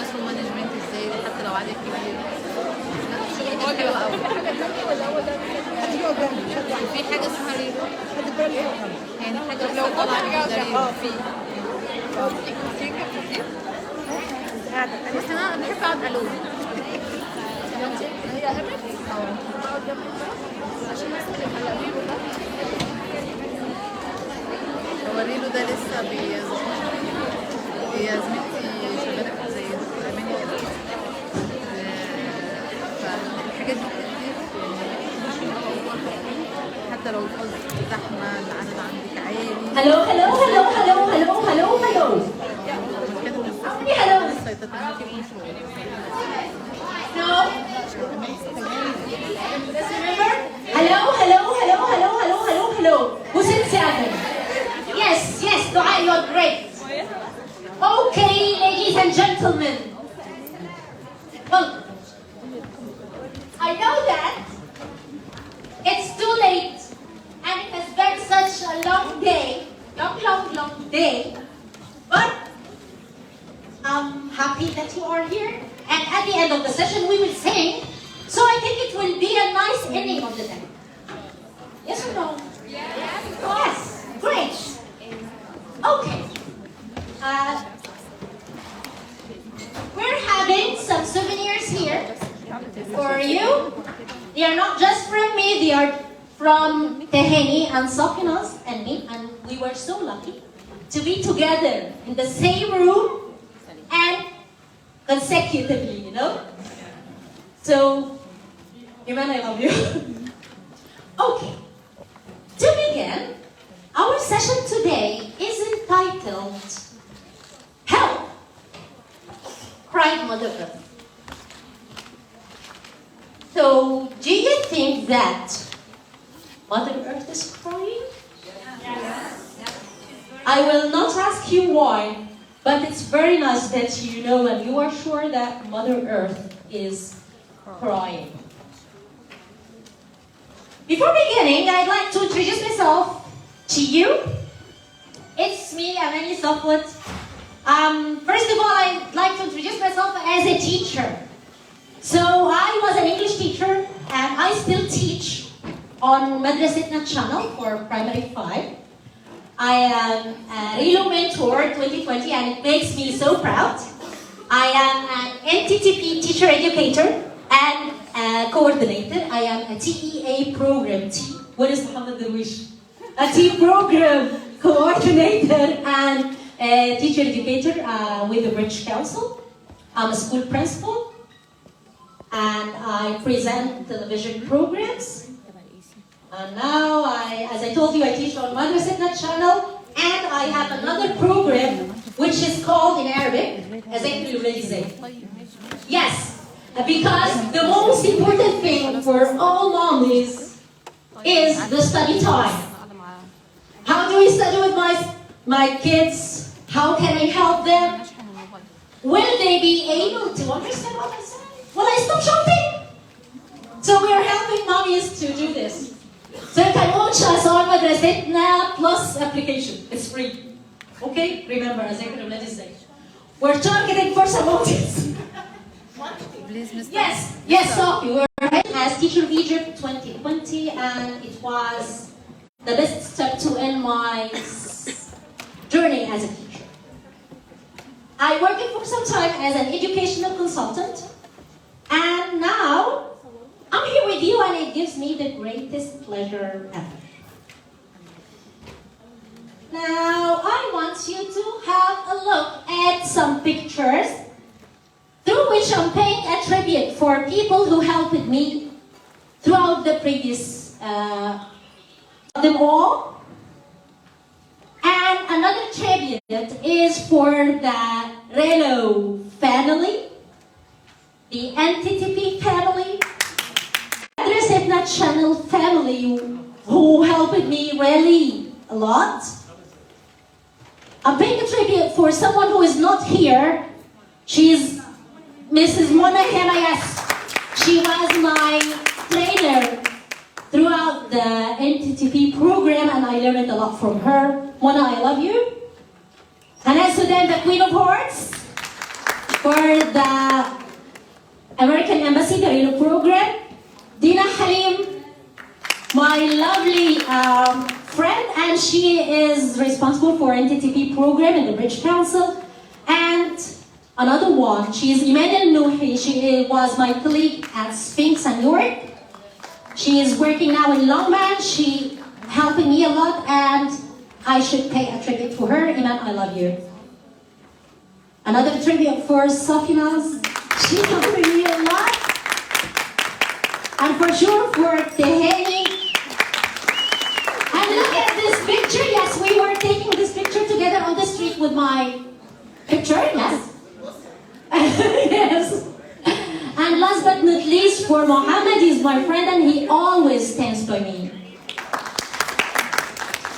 كلاس روم مانجمنت ازاي حتى لو عدد كبير. هو حلو قوي. في حاجه اسمها ريرو يعني حاجه لسه طالعه في بس انا بحب اقعد الون. هي امل بقعد جنب عشان الناس اللي ريرو ده هو ريرو ده لسه هي زميلتي شغاله زي اماني كده فالحاجات دي كتير حتى لو الفاظ زحمه العدد عندك عالي. هلو هلو هلو هلو هلو هلو هلو هلو No. Let's remember. Hello, hello, hello, hello, hello, hello, hello. Who said seven? Yes, yes, Dua, you're great. Okay, ladies and gentlemen. Well, I know that it's too late and it has been such a long day, long day, but I'm happy that you are here. And at the end of the session, we will sing. So I think it will be a nice ending of the day. Yes or no? Yes. Yes. Great. Okay. We're having some souvenirs here for you. They are not just from me. They are from Teheni and Sokinas and me. And we were so lucky to be together in the same room and consecutively, you know? So, Iman, I love you. Okay. To begin, our session today is entitled Help! Cried Mother Earth. So, do you think that Mother Earth is crying? Yes. I will not ask you why. But it's very nice that you know and you are sure that Mother Earth is crying. Before beginning, I'd like to introduce myself to you. It's me, Amany. First of all, I'd like to introduce myself as a teacher. So I was an English teacher and I still teach on Madrasatna channel for primary 5. I am a Relo Mentor 2020 and it makes me so proud. I am an NTTP teacher educator and coordinator. I am a TEA program team. What is Muhammad Darwish? A team program coordinator and a teacher educator with the British Council. I'm a school principal and I present television programs. And now, as I told you, I teach on Madrasatna channel, and I have another program which is called in Arabic, as I can already say. Yes, because the most important thing for all mommies is the study time. How do we study with my kids? How can I help them? Will they be able to understand what I say? Will I stop shouting? So we are helping mommies to do this. So you can watch us on Madrasatna Plus application. It's free. Okay? Remember, as I can already say. We're targeting for some audience. Please, Mr. Yes, Sophie. We're as Teacher of Egypt 2020 and it was the best step to end my journey as a teacher. I worked for some time as an educational consultant and now I'm here with you and it gives me the greatest pleasure ever. Now, I want you to have a look at some pictures through which I'm paying a tribute for people who helped me throughout the previous, them all. And another tribute is for the Relo family, the NTTP family, Madrasatna channel family who helped me really a lot. I'm paying a tribute for someone who is not here. She's Mrs. Mona Henayas. She was my trainer throughout the NTTP program and I learned a lot from her. Mona, I love you. Hana Sudan, the Queen of Hearts. for the American Embassy, the RELO program. Dina Halim, my lovely friend, and she is responsible for NTTP program in the British Council. And another one, she is Emmanuel Nuhi. She was my colleague at Sphinx and York. She is working now in Longman. She helping me a lot, and I should pay a tribute to her. Iman, I love you. Another tribute for Sofinas. She's helping me a lot. And for sure for Teheni. And look at this picture. Yes, we were taking this picture together on the street with my picture. Yes. Yes. And last but not least, for Mohammed, he's my friend and he always stands by me.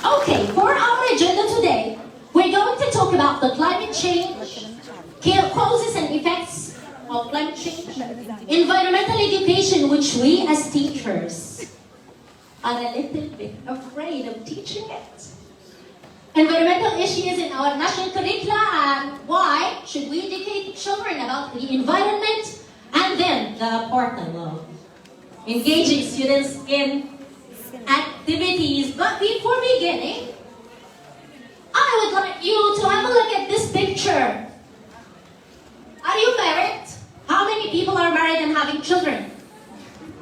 Okay, for our agenda today, we're going to talk about the climate change, causes and effects of climate change, environmental education, which we as teachers are a little bit afraid of teaching it, environmental issues in our national curricula, and why should we educate children about the environment, and then the part I love, engaging students in activities. But before beginning, I would like you to have a look at this picture. Are you married? How many people are married and having children?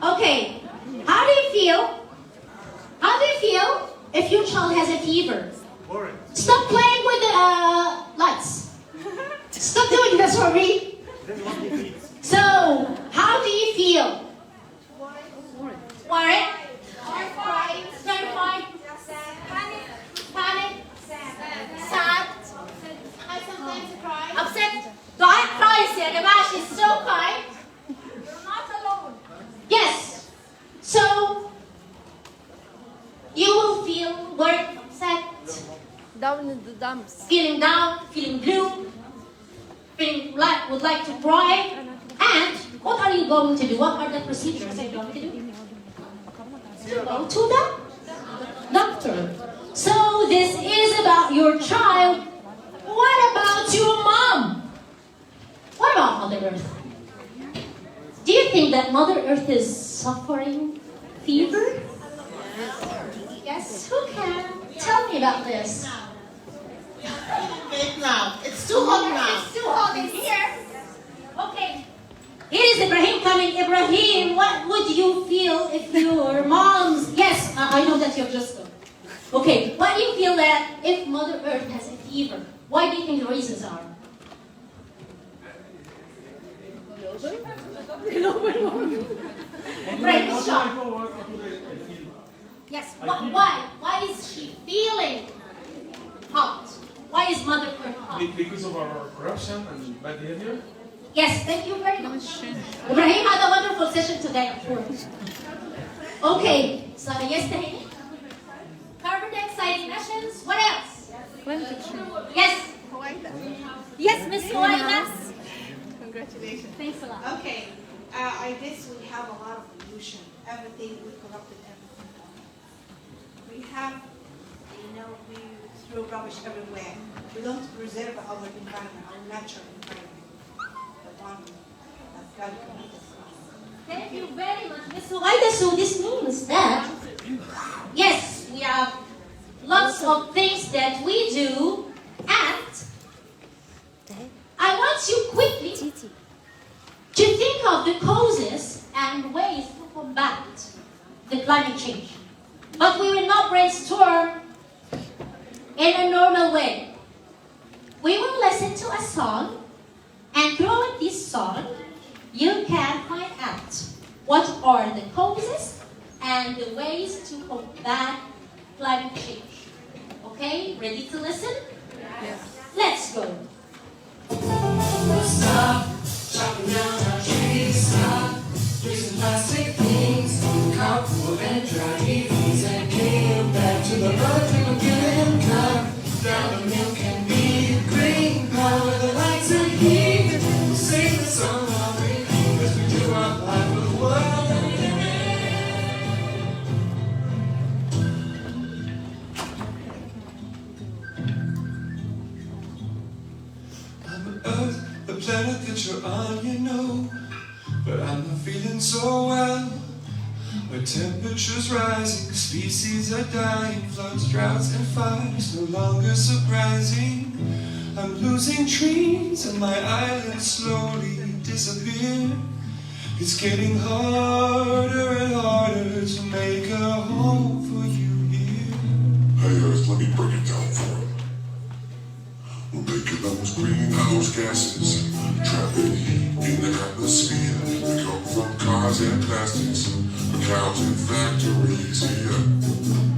Okay, how do you feel? How do you feel if your child has a fever? Boring. Stop playing with the lights. Stop doing this for me. So, how do you feel? Worried? Terrified? Terrified? Panic? Sad? I sometimes cry. Upset? Don't cry, ya jama'a, she's so kind. You're not alone. Yes. So, you will feel worried, upset, Down in the dumps. feeling down, feeling blue, feeling like would like to cry. And what are you going to do? What are the procedures you're going to do? To go to the doctor. So this is about your child. What about your mom? What about Mother Earth? Do you think that Mother Earth is suffering fever? Yes, who can? Tell me about this. Now. It's too hot now. It's too hot in here. Okay. Here is Ibrahim coming. Ibrahim, what would you feel if your mom's... Yes, I know that you've just... Okay, what do you feel that if Mother Earth has a fever? Why do you think the reasons are? Right, shot. Yes, why? Why is she feeling hot? Why is Mother Earth hot? Because of our corruption and bad behavior? Yes, thank you very much. Ibrahim had a wonderful session today, of course. Okay, so yes, Tahini. Carbon dioxide emissions. What else? Yes. Yes, Miss Huaynas. Congratulations. Thanks a lot. Okay, I guess we have a lot of pollution. Everything, we corrupted everything. We have, we throw rubbish everywhere. We don't preserve our environment, our natural environment. The one that's got to be discussed. Thank you very much, Miss Huaynas. So this means that, yes, we have lots of things that we do, and I want you quickly to think of the causes and ways to combat the climate change. But we will not brainstorm in a normal way. We will listen to a song, and through this song, you can find out what are the causes and the ways to combat climate change. Okay, ready to listen? Yes. Let's go. Stop chopping down our trees. Stop using plastic things. Carpool and drive EVs and give back to the earth. We will give them color. Down the milk and be green. Power the lights and heat. We'll sing the song while we as we do our part for the world. planet that you're on, you know. But I'm not feeling so well. My temperature's rising, species are dying, floods, droughts, and fires no longer surprising. I'm losing trees and my island slowly disappear. It's getting harder and harder to make a home for you here. Hey Earth, let me break it down for you. We're making those greenhouse gases, trapping heat in the atmosphere. They come from cars and plastics, cows and factories here.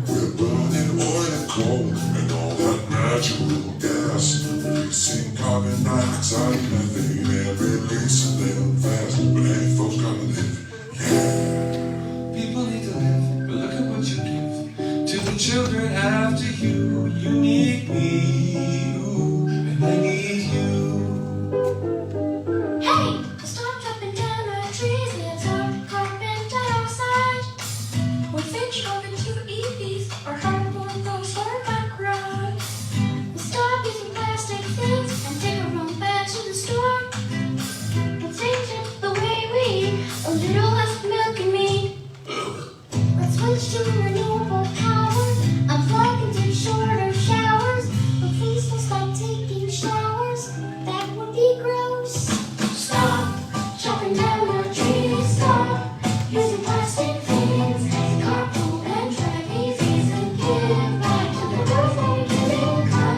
We're burning oil and coal and all that natural gas, releasing carbon dioxide, methane, and releasing them fast. But hey, folks gotta live. People need to live, but look at what you give to the children after you. You need me, ooh, and I need you. Hey, stop chopping down our trees, it's our carbon dioxide. We switch over to EVs or cardboard those for background. Stop using plastic things and take a run back to the store. Let's change it the way we eat, a little less milk and meat. Let's switch to renewable power. Unplug and take shorter showers. But please don't stop taking showers. That would be gross. Stop chopping down our trees. Stop using plastic things. Carpool and drive EVs and give back to the earth that we didn't cut.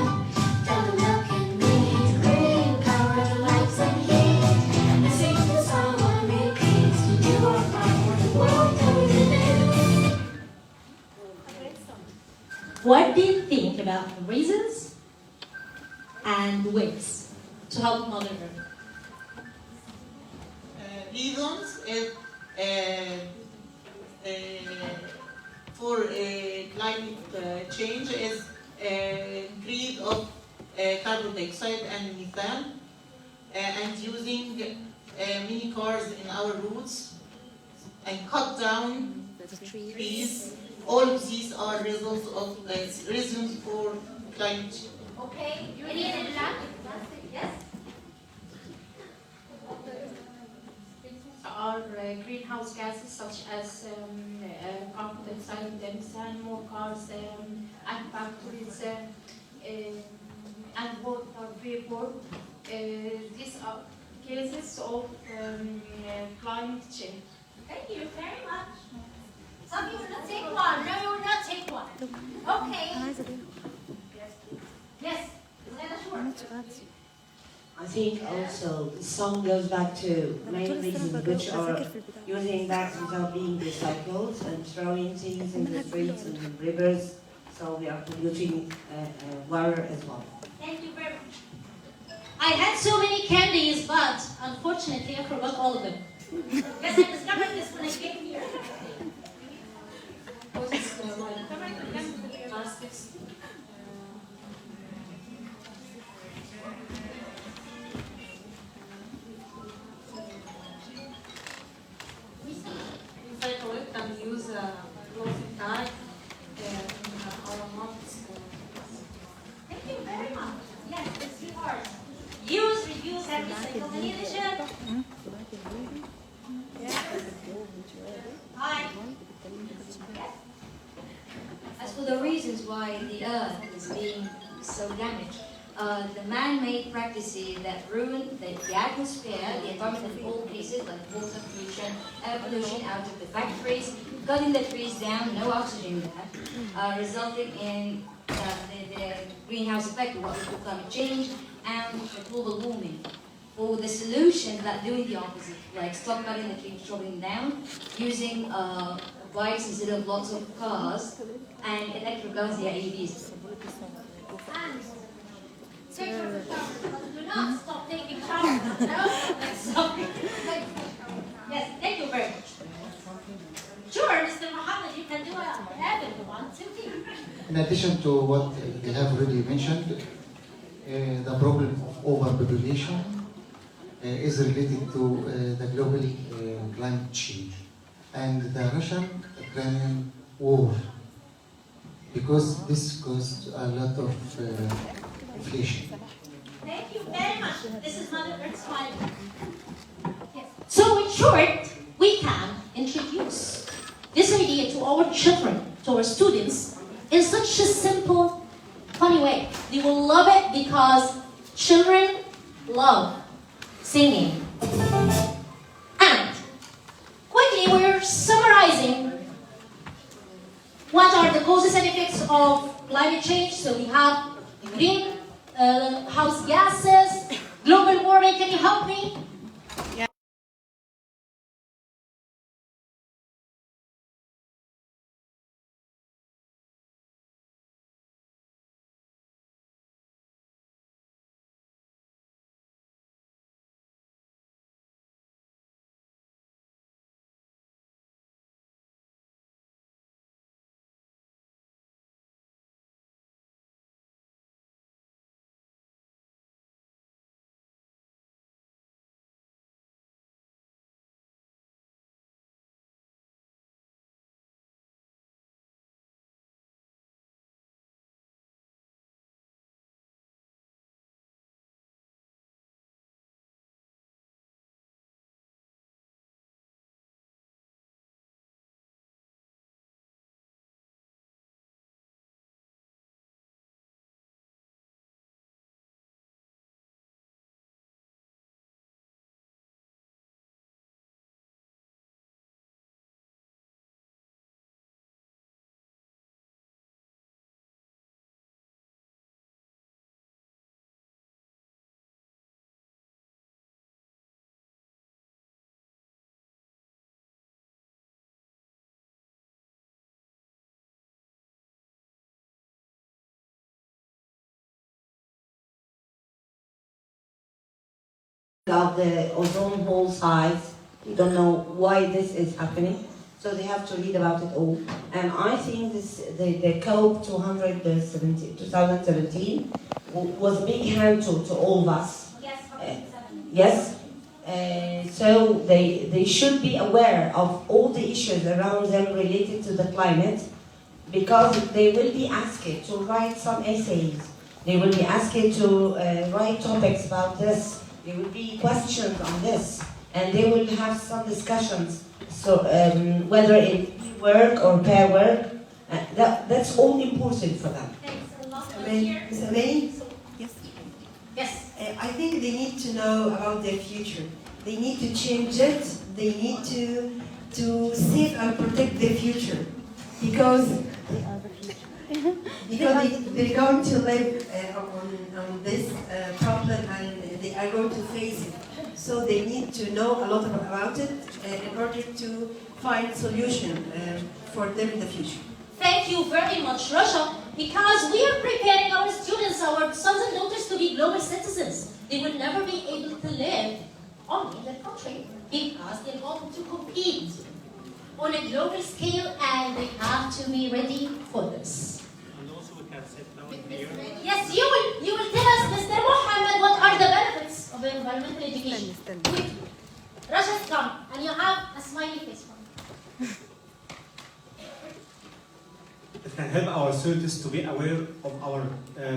Down the milk and meat, green power, the lights and heat. And sing this song on repeat. You are part of the world that we live in. What do you think about reasons and ways to help Mother Earth? Reasons is for climate change is increase of carbon dioxide and methane, and using mini cars in our roads, and cut down trees. All of these are results of reasons for climate change. Okay, any other luck? Yes? Are greenhouse gases such as carbon dioxide, methane, more cars, and factories, and water vapor. These are cases of climate change. Thank you very much. Some of you will not take one. No, you will not take one. Okay. Yes, sure. I think also the song goes back to main reasons, which are using bags without being recycled and throwing things in the streets and the rivers, so we are polluting water as well. Thank you very much. I had so many candies, but unfortunately I forgot all of them. Yes, I discovered this when I came here. What is like plastics? Recycle it and use a clothing tag in our mouths. Thank you very much. Yes, it's yours. Use, reduce, and recycle the leadership. Hi. As for the reasons why the earth is being so damaged, the man-made practices that ruin the atmosphere, the environment in all cases, like water pollution, air pollution out of the factories, cutting the trees down, no oxygen there, resulting in the greenhouse effect, what we call climate change, and global warming. For the solution that doing the opposite, like stop cutting the trees, chopping them down, using bikes instead of lots of cars, and electric cars, the EVs. And take your showers, but do not stop taking showers. No, let's stop. Yes, thank you very much. Sure, Mr. Mohammed, you can do whatever you want to do. In addition to what we have already mentioned, the problem of overpopulation is related to the global climate change and the Russian-Ukrainian war, because this caused a lot of inflation. Thank you very much. This is Mother Earth smiling. Yes. So in short, we can introduce this idea to our children, to our students, in such a simple, funny way. They will love it because children love singing. And quickly, we're summarizing what are the causes and effects of climate change. So we have greenhouse gases, global warming. Can you help me? Of the ozone hole size. We don't know why this is happening, so they have to read about it all. And I think the COP 2017 was a big hand to all of us. Yes. So they should be aware of all the issues around them related to the climate, because they will be asked to write some essays. They will be asked to write topics about this. There will be questions on this, and they will have some discussions. So whether in work or pair work, that's all important for them. Thanks a lot. Ms. Amany? Yes. Yes. I think they need to know about their future. They need to change it. They need to save and protect their future, because they're going to live on this problem, and they are going to face it. So they need to know a lot about it in order to find solution for them in the future. Thank you very much, Russia, because we are preparing our students, our sons and daughters, to be global citizens. They will never be able to live only in their country because they're going to compete on a global scale, and they have to be ready for this. And also we can set down here. Yes, you will tell us, Mr. Mohammed, what are the benefits of environmental education. Quickly. Russia's come, and you have a smiley face. It can help our students to be aware of our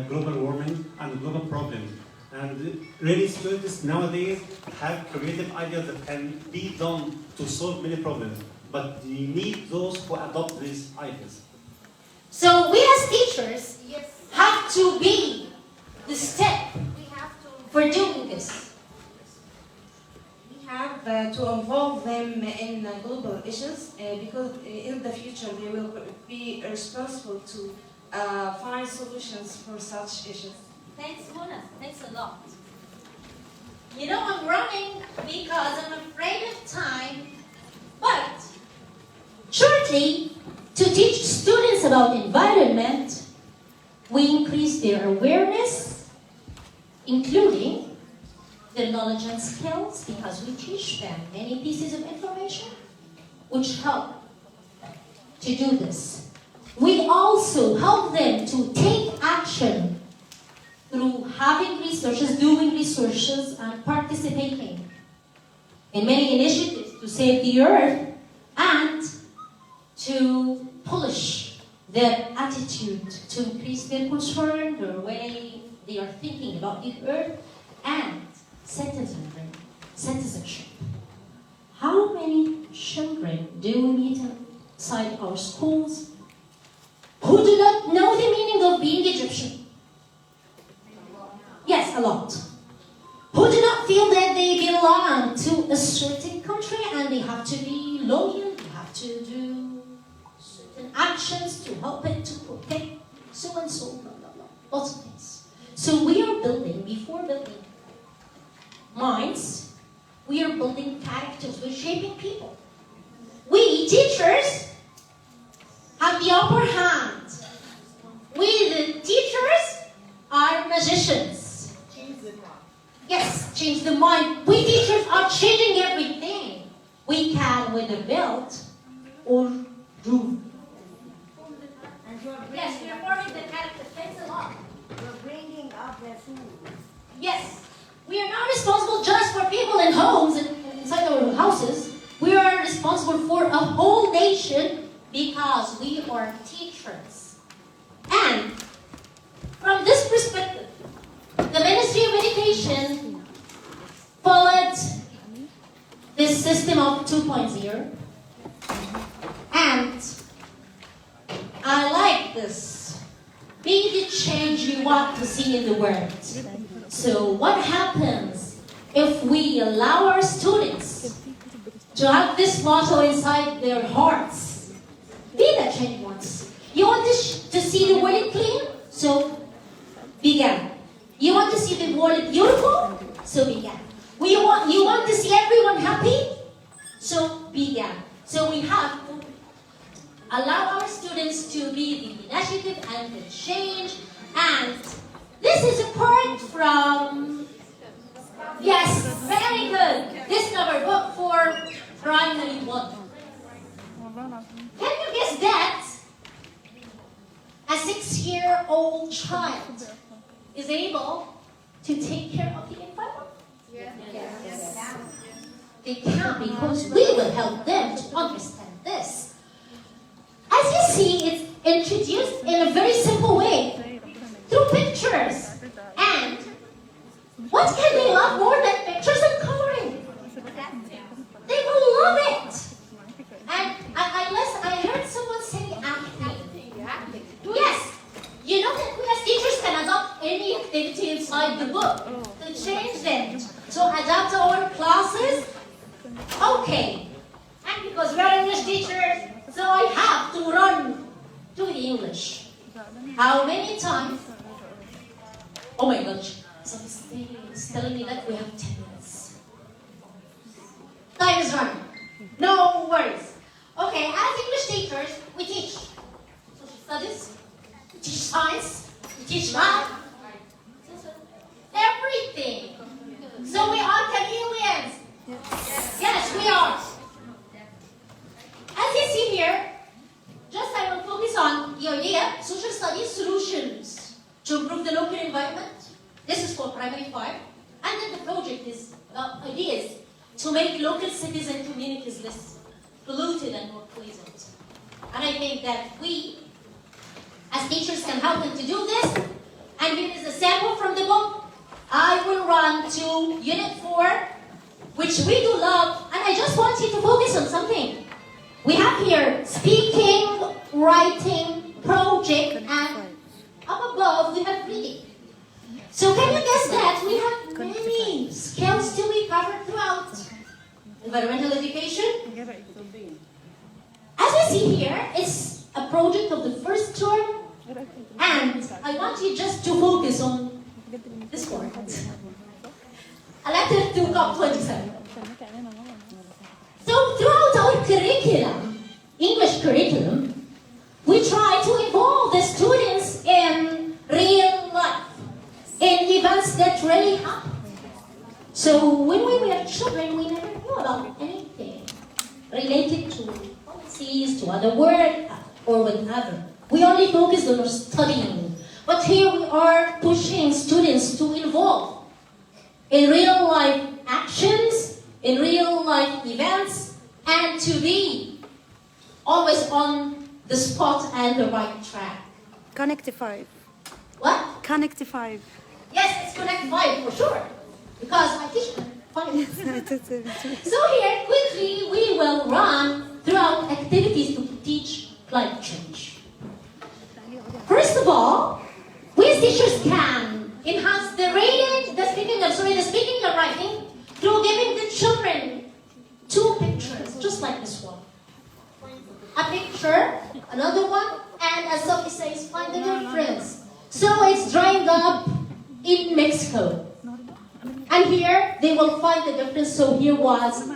global warming and global problems. And really, students nowadays have creative ideas that can be done to solve many problems. But we need those who adopt these ideas. So we as teachers have to be the step for doing this. We have to involve them in global issues because in the future they will be responsible to find solutions for such issues. Thanks, Mona. Thanks a lot. You know, I'm running because I'm afraid of time, but shortly, to teach students about environment, we increase their awareness, including their knowledge and skills, because we teach them many pieces of information which help to do this. We also help them to take action through having researches, doing researches, and participating in many initiatives to save the earth and to polish their attitude, to increase their concern, their way They are thinking about the earth and citizenship. How many children do we meet inside our schools who do not know the meaning of being Egyptian? Yes, a lot. Who do not feel that they belong to a certain country and they have to be loyal, they have to do certain actions to help it, to protect, so and so, blah, blah, blah. Lots of things. So we are building, before building minds, we are building characters, we're shaping people. We, teachers, have the upper hand. We, the teachers, are magicians. Yes, change the mind. We teachers are changing everything. We can with a belt or do. Yes, we are forming the character. Thanks a lot. We're bringing up their food. Yes, we are not responsible just for people in homes and inside our houses. We are responsible for a whole nation because we are teachers. And from this perspective, the Ministry of Education followed this system of 2.0, and I like this. Be the change you want to see in the world. So what happens if we allow our students to have this motto inside their hearts? Be the change you want to see. You want to see the world clean? So begin. You want to see the world beautiful? So begin. You want to see everyone happy? So begin. So we have to allow our students to be the initiative and the change. And this is a part from, yes, very good. Discover book for primary 1. Can you guess that? A 6-year-old child is able to take care of the environment? Yes. They can, because we will help them to understand this. As you see, it's introduced in a very simple way, through pictures. And what can they love more than pictures and coloring? They will love it. And I heard someone say acting. Yes. You know that we as teachers can adopt any activity inside the book to change them, to adapt our classes. Okay. And because we're English teachers, so I have to run to the English. How many times? Oh my gosh, someone's telling me that we have 10 minutes. Time is running. No worries. Okay, as English teachers, we teach social studies, we teach science, we teach math, everything. So we are chameleons. Yes, we are. As you see here, just I will focus on the idea, social studies solutions to improve the local environment. This is for primary 5. And then the project is ideas to make local cities and communities less polluted and more pleasant. And I think that we, as teachers, can help them to do this. And here is a sample from the book. I will run to Unit 4, which we do love. And I just want you to focus on something. We have here speaking, writing, project, and up above we have reading. So can you guess that we have many skills to be covered throughout environmental education? As we see here, it's a project of the first term, and I want you just to focus on this part. A letter to COP27. So throughout our curriculum, English curriculum, we try to involve the students in real life, in events that really happen. So when we were children, we never knew about anything related to policies, to other work, or whatever. We only focused on studying. But here we are pushing students to involve in real life actions, in real life events, and to be always on the spot and the right track. Connectify. What? Connectify. Yes, it's Connect 5 for sure, because I teach So here, quickly, we will run throughout activities to teach climate change. First of all, we as teachers can enhance the reading, the speaking and writing through giving the children 2 pictures, just like this one. A picture, another one, and as Sophie says, find the difference. So it's drying up in Mexico. And here, they will find the difference. So here was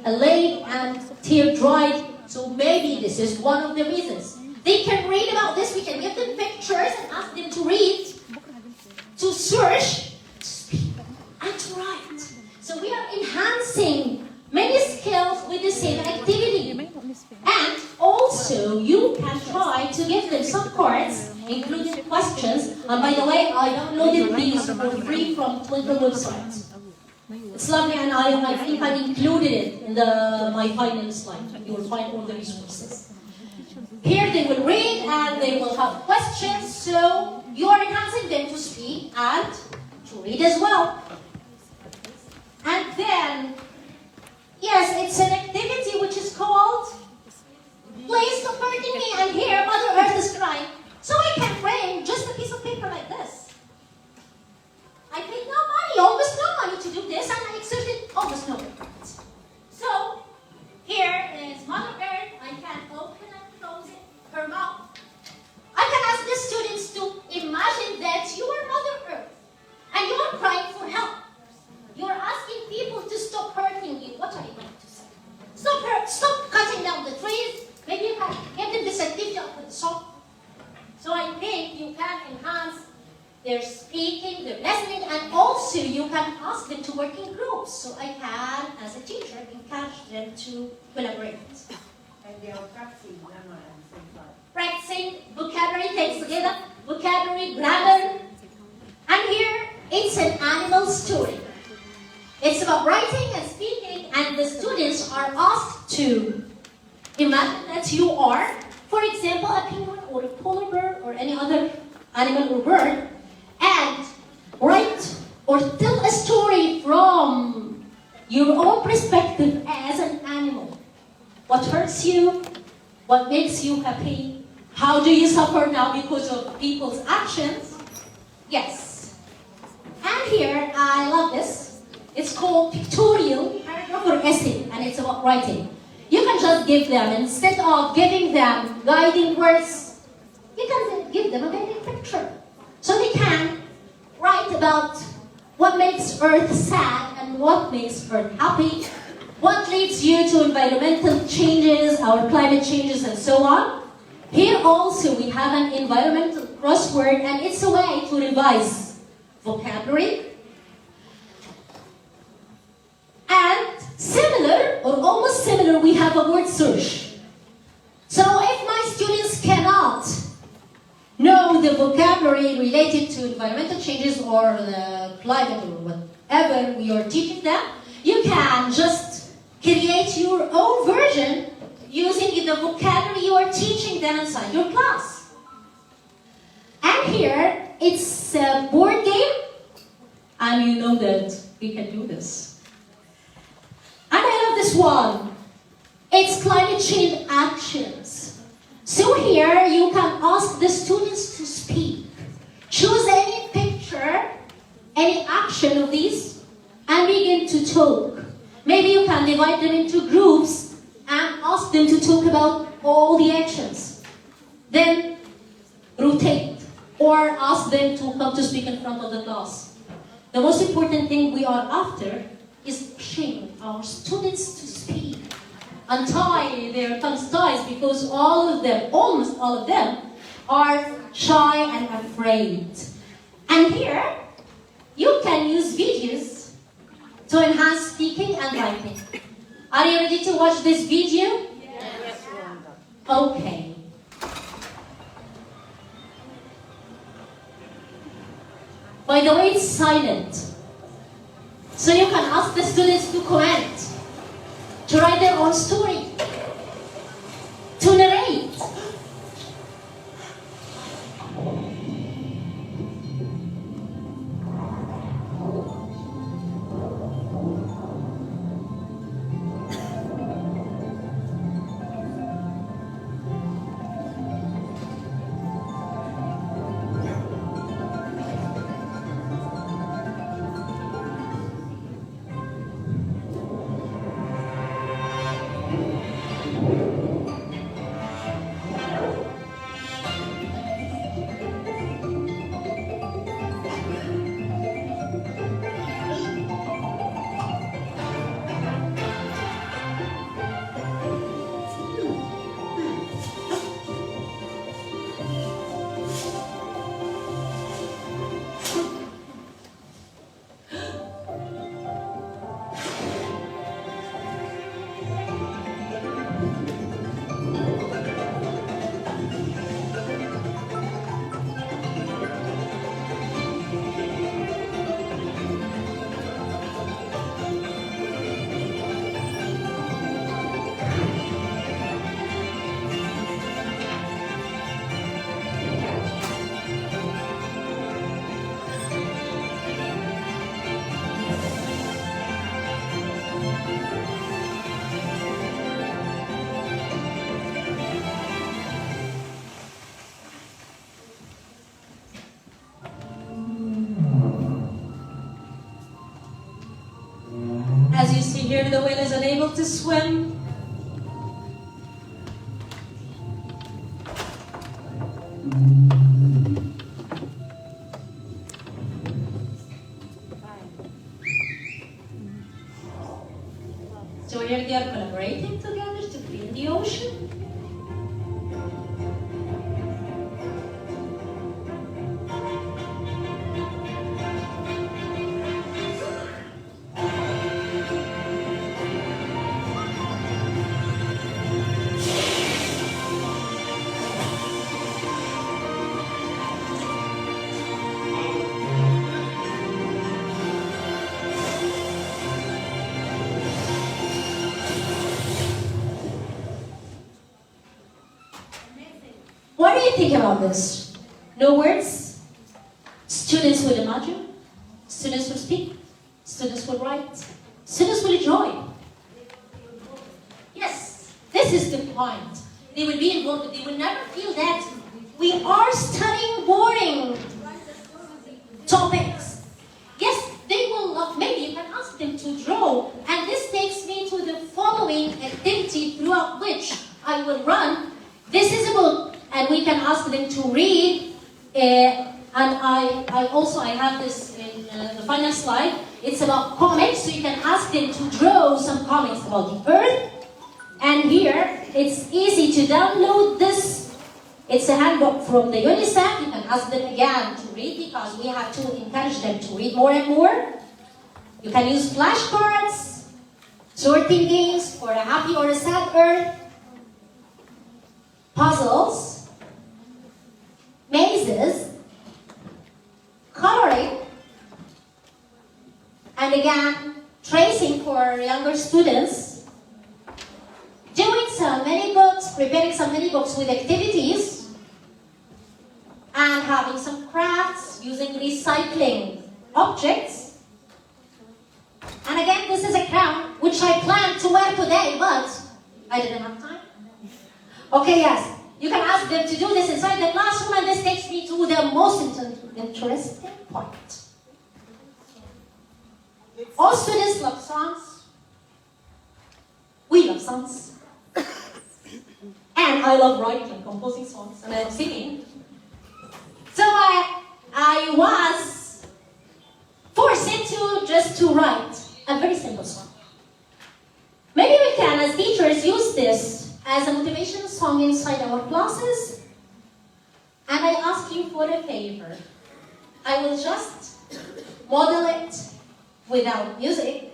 a lake and tear dried. So maybe this is one of the reasons. They can read about this. We can give them pictures and ask them to read, to search, to speak, and to write. So we are enhancing many skills with the same activity. And also, you can try to give them some cards, including questions. And by the way, I downloaded these for free from Twitter website. It's lovely, and I think I included it in my final slide. You will find all the resources. Here they will read and they will have questions, so you are enhancing them to speak and to read as well. And then, yes, it's an activity which is called Please Stop Hurting Me, and here Mother Earth is crying. So I can bring just a piece of paper like this. I paid no money, almost no money to do this, and I exerted almost no effort. So, here is Mother Earth. I can open and close it, her mouth. I can ask the students to imagine that you are Mother Earth, and you are crying for help. You are asking people to stop hurting you. What are you going to say? Stop cutting down the trees. Maybe you can give them this activity with the song. So I think you can enhance their speaking, their listening, and also you can ask them to work in groups. So I can, as a teacher, encourage them to collaborate. And they are practicing grammar at the same time. Practicing vocabulary, things together, vocabulary, grammar. And here, it's an animal story. It's about writing and speaking, and the students are asked to imagine that you are, for example, a penguin or a polar bear or any other animal or bird, and write or tell a story from your own perspective as an animal. What hurts you? What makes you happy? How do you suffer now because of people's actions? Yes. And here, I love this. It's called pictorial paragraph or essay, and it's about writing. You can just give them, instead of giving them guiding words, you can give them a guiding picture. So they can write about what makes Earth sad and what makes Earth happy, what leads you to environmental changes, our climate changes, and so on. Here also we have an environmental crossword, and it's a way to revise vocabulary. And similar, or almost similar, we have a word search. So if my students cannot know the vocabulary related to environmental changes or the climate or whatever we are teaching them, you can just create your own version using the vocabulary you are teaching them inside your class. And here, it's a board game, and you know that we can do this. And I love this one. It's climate change actions. So here you can ask the students to speak. Choose any picture, any action of these, and begin to talk. Maybe you can divide them into groups and ask them to talk about all the actions. Then rotate or ask them to come to speak in front of the class. The most important thing we are after is pushing our students to speak. Untie their tongue ties, because all of them, almost all of them, are shy and afraid. And here, you can use videos to enhance speaking and writing. Are you ready to watch this video? Yes. Okay. By the way, it's silent. So you can ask the students to comment, to write their own story, to narrate. you see here, the whale is unable to swim. So here they are collaborating together to clean the ocean. What do you think about this? No words? Students will imagine, students will speak, students will write, students will enjoy. Yes, this is the point. They will be involved, they will never feel that we are studying boring topics. Yes, they will love, maybe you can ask them to draw, and this takes me to the following activity throughout which I will run. This is a book, and we can ask them to read, and I have this in the final slide. It's about comics, so you can ask them to draw some comics about the Earth. And here, it's easy to download this. It's a handbook from the UNICEF. You can ask them again to read because we have to encourage them to read more and more. You can use flashcards, sorting games for a happy or a sad Earth, puzzles, mazes, coloring, and again, tracing for younger students, doing some mini books, preparing some mini books with activities, and having some crafts using recycling objects. And again, this is a crown which I planned to wear today, but I didn't have time. Okay, yes. You can ask them to do this inside the classroom, and this takes me to the most interesting point. All students love songs. We love songs. And I love writing, composing songs, and I love singing. So I was forced to write a very simple song. Maybe we can, as teachers, use this as a motivation song inside our classes. And I ask you for a favor. I will just model it without music,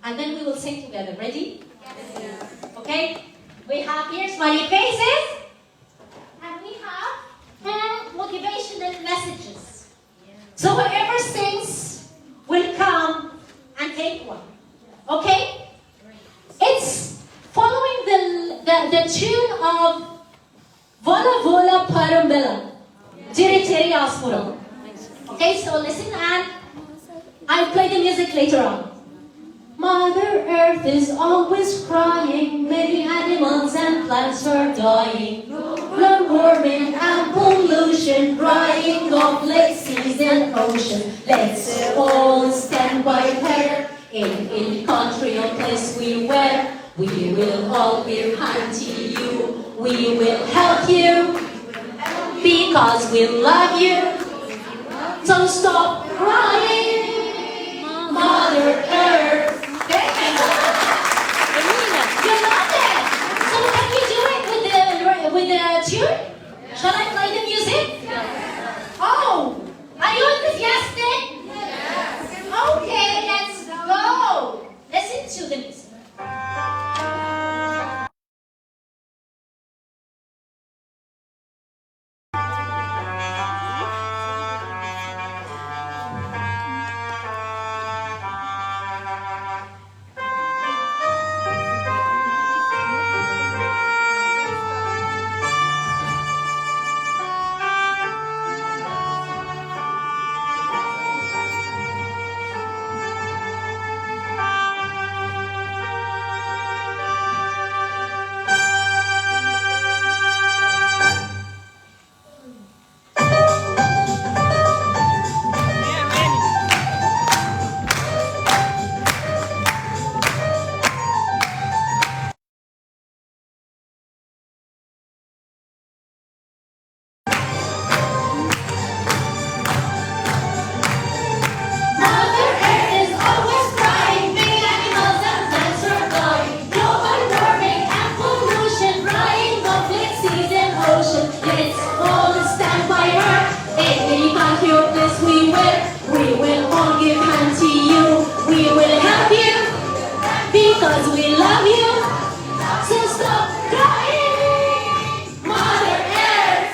and then we will sing together. Ready? Yes. Okay? We have here smiley faces, and we have motivational messages. So whoever sings will come and take one. Okay? It's following the tune of Vola Vola Parambella, Diriteri Aspuro. Okay, so listen, and I'll play the music later on. Mother Earth is always crying, many animals and plants are dying. Global warming and pollution, drying of lakes, seas and ocean. Let's all stand by her in any country or place we wear. We will all be kind to you. We will help you because we love you. Don't stop crying, Mother Earth. You love it. So can we do it with the tune? Shall I play the music? Oh, are you enthusiastic? Yes. Okay, let's go. Listen to the music. because we love you. So stop crying, Mother Earth.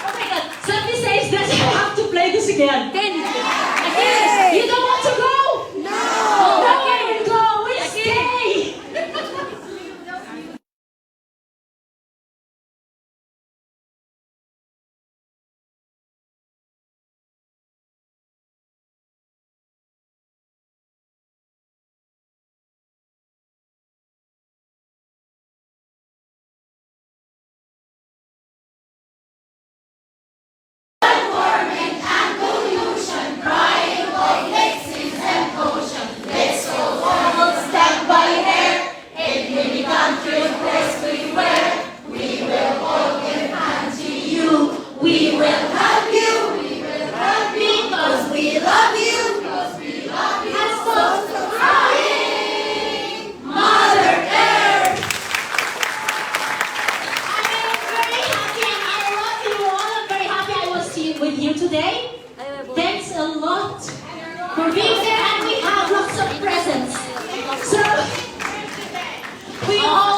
Oh my God, somebody says that I have to play this again. Again. You don't want to go? No. Okay, we'll go. We'll stay. We will help you because we love you. And stop crying, Mother Earth. I'm very happy and I love you all. I'm very happy I was with you today. Thanks a lot for being there, and we have lots of presents. So we all